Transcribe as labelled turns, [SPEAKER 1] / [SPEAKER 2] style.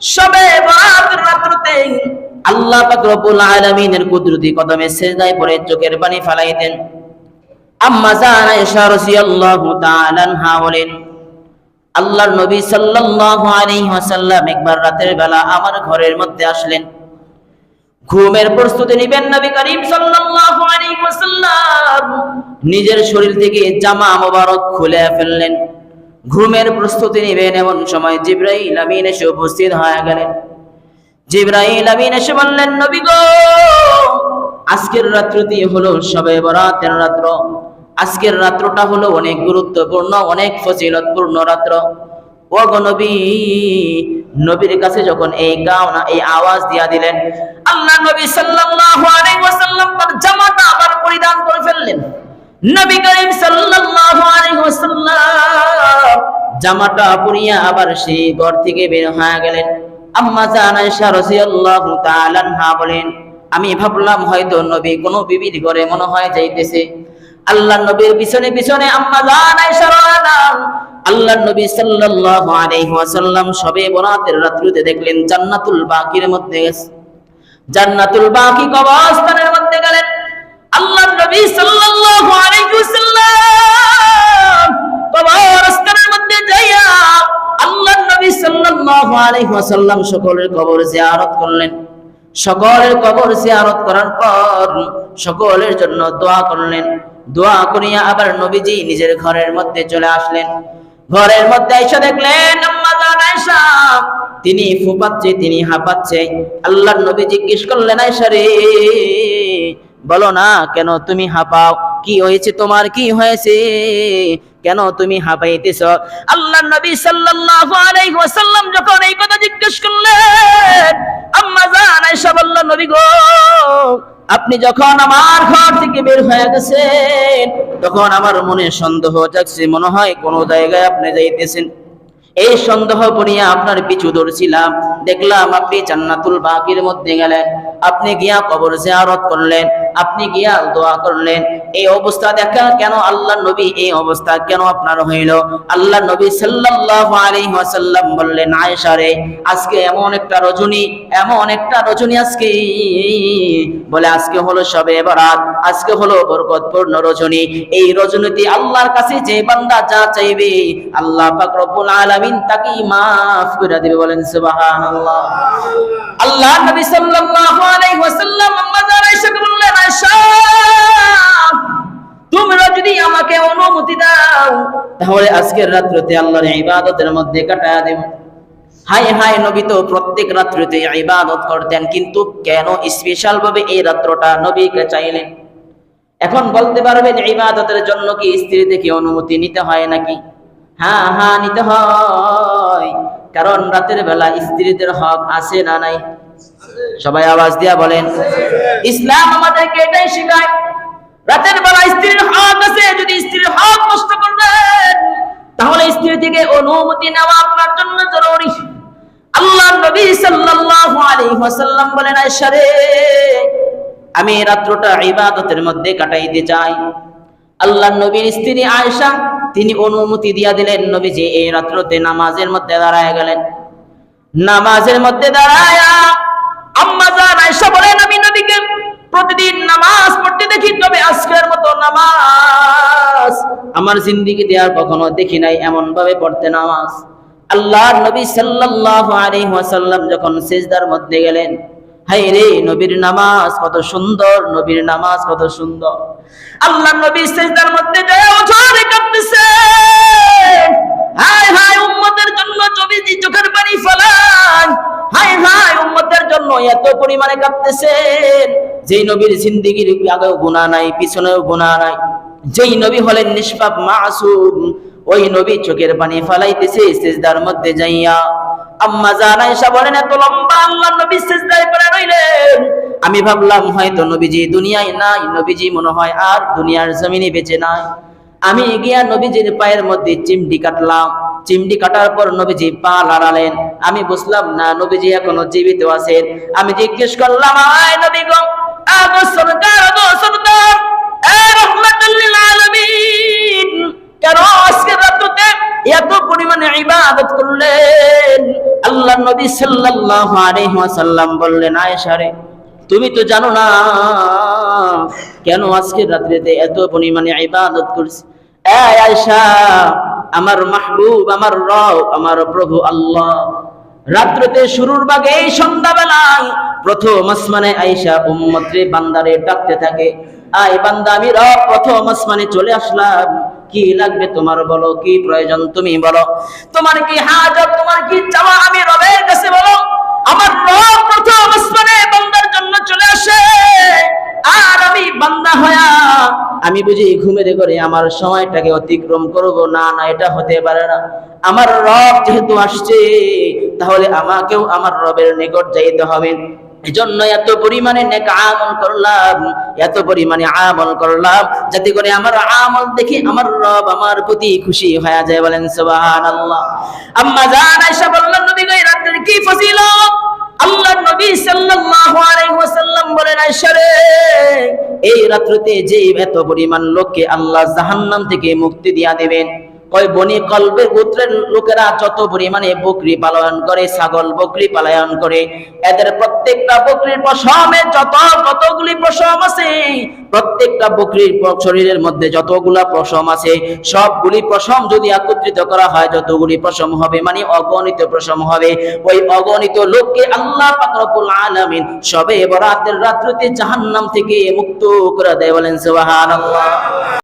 [SPEAKER 1] শবে বরাতের রাত্রিতে আল্লাহ পাক রব্বুল আলামিনের কুদরতি কদমে সিজদায় পড়ে চোখের পানি ফেলাইতেন। আম্মা জান আয়েশা রাদিয়াল্লাহু তাআলা আনহা বলেন, আল্লাহর নবী সাল্লাল্লাহু আলাইহি ওয়াসাল্লাম একবার রাতের বেলা আমার ঘরের মধ্যে আসলেন। ঘুমের প্রস্তুতি নেবেন নবী করিম সাল্লাল্লাহু আলাইহি ওয়াসাল্লাম নিজের শরীর থেকে জামা মোবারক খুলে ফেললেন। ঘুমের প্রস্তুতি নেবেন এমন সময় জিবরাইল আমিন এসে উপস্থিত হয়ে গেলেন। জিবরাইল আমিন এসে বললেন, নবী গো, আজকের রাত্রিটি হলো শবে বরাতের রাত্র। আজকের রাত্রটা হলো অনেক গুরুত্বপূর্ণ, অনেক ফজিলতপূর্ণ রাত্র। ও গো নবী, নবীর কাছে যখন এই আওয়াজ দিয়া দিলেন, আল্লাহ নবী সাল্লাল্লাহু আলাইহি ওয়াসাল্লাম তার জামাটা আবার পরিধান করে ফেললেন। নবী করিম সাল্লাল্লাহু আলাইহি ওয়াসাল্লাম জামাটা পরিয়া আবার সেই ঘর থেকে বের হয়ে গেলেন। আম্মা জান আয়েশা রাদিয়াল্লাহু তাআলা আনহা বলেন, আমি ভাবলাম হয়তো নবী কোনো বিবির ঘরে মনে হয় যাইতেছে। আল্লাহ নবীর পিছনে পিছনে আম্মা জান আয়েশা রাদিয়াল্লাহু আল্লাহ নবী সাল্লাল্লাহু আলাইহি ওয়াসাল্লাম শবে বরাতের রাত্রিতে দেখলেন জান্নাতুল বাকির মধ্যে গেছে। জান্নাতুল বাকি কবরস্থানের মধ্যে গেলেন। আল্লাহ নবী সাল্লাল্লাহু আলাইহি ওয়াসাল্লাম কবরস্থানের মধ্যে যাইয়া আল্লাহ নবী সাল্লাল্লাহু আলাইহি ওয়াসাল্লাম সকলের কবর জিয়ারত করলেন। সকলের কবর জিয়ারত করার পর সকলের জন্য দোয়া করলেন। দোয়া করিয়া আবার নবীজি নিজের ঘরের মধ্যে চলে আসলেন। ঘরের মধ্যে এসে দেখলেন আম্মা জান আয়েশা তিনি ফুপাচ্ছে, তিনি হাঁপাচ্ছে। আল্লাহর নবী জিজ্ঞেস করলেন, আয়েশা রে, বলো না কেন তুমি হাঁপাও? কি হয়েছে তোমার, কি হয়েছে, কেন তুমি হাঁপাইতেছ? আল্লাহর নবী সাল্লাল্লাহু আলাইহি ওয়াসাল্লাম যখন এই কথা জিজ্ঞেস করলেন, আম্মা জান আয়েশা বলল, নবী গো, আপনি যখন আমার ঘর থেকে বের হয়ে গেছেন তখন আমার মনে সন্দেহ জাগছে, মনে হয় কোন জায়গায় আপনি যাইতেছেন। এই সন্দেহ করিয়া আপনার পিছু ধরছিলাম, দেখলাম আপনি জান্নাতুল বাকির মধ্যে গেলেন, আপনি গিয়া কবর জিয়ারত করলেন, আপনি গিয়া দোয়া করলেন। এই অবস্থা দেখা কেন আল্লাহর নবী, এই অবস্থা কেন আপনার হইল? আল্লাহর নবী সাল্লাল্লাহু আলাইহি ওয়াসাল্লাম বললেন, আয়েশা রে, আজকে এমন একটা রজনী, এমন একটা রজনী আজকে, বলে আজকে হলো শবে বরাত, আজকে হলো বরকতপূর্ণ রজনী। এই রজনীতে আল্লাহর কাছে যে বান্দা যা চাইবে আল্লাহ পাক রব্বুল আলামিন তাকে মাফ করে দিবে। বলেন সুবহানাল্লাহ। আল্লাহ নবী সাল্লাল্লাহু আলাইহি ওয়াসাল্লাম আম্মা জান আয়েশাকে বললেন, আয়েশা, তোমরা যদি আমাকে অনুমতি দাও তাহলে আজকের রাত্রিতে আল্লাহর ইবাদতের মধ্যে কাটায়া দেব। হায় হায়, নবী তো প্রত্যেক রাত্রিতে ইবাদত করতেন, কিন্তু কেন স্পেশাল ভাবে এই রাত্রটা নবীকে চাইলেন? এখন বলতে পারবেন ইবাদতের জন্য কি স্ত্রী থেকে অনুমতি নিতে হয় নাকি? হ্যাঁ হ্যাঁ, নিতে হয়, কারণ রাতের বেলা স্ত্রীদের হক আছে না নাই? সবাই আওয়াজ দিয়া বলেন। ইসলাম আমাদেরকে এটাই শেখায়, রাতের বেলা স্ত্রীর হক আছে। যদি স্ত্রীর হক নষ্ট করবেন তাহলে স্ত্রী থেকে অনুমতি নেওয়া আপনার জন্য জরুরি। আল্লাহর নবী সাল্লাল্লাহু আলাইহি ওয়াসাল্লাম বলেন, আয়েশা রে, আমি এই রাত্রটা ইবাদতের মধ্যে কাটাইতে চাই। আল্লাহর নবীর স্ত্রী আয়েশা তিনি অনুমতি দিয়া দিলেন। নবীজি এই রাত্রতে নামাজের মধ্যে দাঁড়ায় গেলেন। নামাজের মধ্যে দাঁড়ায়া আম্মা জান আয়েশা বলেন, আমি নবীকে প্রতিদিন নামাজ পড়তে দেখি, তবে আজকের মতো নামাজ আমার জিন্দেগিতে আর কখনো দেখি নাই, এমন ভাবে পড়তে নামাজ। আল্লাহর নবী সাল্লাল্লাহু আলাইহি ওয়াসাল্লাম যখন সিজদার মধ্যে গেলেন, হায় রে, নবীর নামাজ কত সুন্দর, নবীর নামাজ কত সুন্দর। আল্লাহর নবী সিজদার মধ্যে যায় ওঠারে কাঁদতেছেন। হায় হায়, উম্মতের জন্য নবীজি চোখের পানি ফেলান। হায় হায়, উম্মতের জন্য এত পরিমাণে কাঁদতেছেন। যেই নবীর জিন্দেগির আগেও গুনাহ নাই, পিছনেও গুনাহ নাই, যেই নবী হলেন নিষ্পাপ মাসুম, ওই নবী চোখের পানি ফেলাইতেছে সিজদার মধ্যে যাইয়া। আম্মা জান আয়েশা বলেন, এত লম্বা আল্লাহর নবী সিজদায় পড়ে রইলেন, আমি ভাবলাম হয়তো নবীজি দুনিয়ায় নাই, নবীজি মনে হয় আর দুনিয়ার জমিনে বেঁচে নাই। আমি গিয়া নবীজির পায়ের মধ্যে চিমটি কাটলাম। চিমটি কাটার পর নবীজি পা লড়ালেন। আমি বুঝলাম না নবীজি এখনো জীবিত আছেন। আমি জিজ্ঞেস করলাম, আয় নবী গো, আগো সরদার, আগো সরদার, এ রাহমাতুল লিল আলামিন, কেন আজকে রাতে এত পরিমাণে ইবাদত করলেন? আল্লাহ আল্লাহর নবী সাল্লাল্লাহু আলাইহি ওয়াসাল্লাম বললেন, আয়েশা রে, তুমি তো জানো না কেন আজকে রাত্রিতে এত পরিমাণে ইবাদত করছি। এই আয়েশা, আমার মাহবুব, আমার রব, আমার প্রভু আল্লাহ রাত্রিতে শুরুর ভাগে এই সন্ধ্যাবেলায় প্রথম আসমানে আয়েশা উম্মতরে বান্দারে ডাকতে থাকে, আয় বান্দা, আমি রব প্রথম আসমানে চলে আসলাম, কি লাগবে তোমার বলো, কি প্রয়োজন তুমি বলো, তোমার কি হাজত, তোমার কি চাওয়া আমি রবের কাছে বলো। আমার রব প্রথম আসমানে বান্দার জন্য চলে আসে, আর আমি বান্দা হয়া আমি বুঝি ঘুমের ঘরে আমার সময়টাকে অতিক্রম করব না? না, এটা হতে পারে না। আমার রব যেহেতু আসছে, তাহলে আমাকেও আমার রবের নিকট যাইতে হবে। এজন্য এত পরিমাণে নেক আমল করলাম, এত পরিমাণে আমল করলাম, যাতে করে আমার আমল দেখে আমার রব আমার প্রতি খুশি হয়ে যায়। বলেন সুবহানাল্লাহ। আম্মা জান আয়েশা বললেন, নবী গো, এই রাতের কি ফজিলত। আল্লাহর নবী সাল্লাল্লাহু আলাইহি ওয়াসাল্লাম বলেন, আয়েশা রে, এই রাত্রিতে যে এত পরিমাণ লোককে আল্লাহ জাহান্নাম থেকে মুক্তি দিয়া দিবেন। ওই বনি কলবের গোত্রের লোকেরা যত পরিমাণে বকরি পালন করে, ছাগল বকরি পালন করে, এদের প্রত্যেকটা বকরির পশমে কতগুলি পশম আছে, প্রত্যেকটা বকরির শরীরের মধ্যে যতগুলা পশম আছে, সবগুলি পশম যদি একত্রিত করা হয়, যতগুলি পশম হবে, মানে অগণিত পশম হবে। ওই অগণিত লোককে আল্লাহ পাক রব্বুল আলামিন শবে বরাতের রাত্রিতে জাহান্নাম থেকে মুক্ত করে দেয়। বলেন সুবহানাল্লাহ।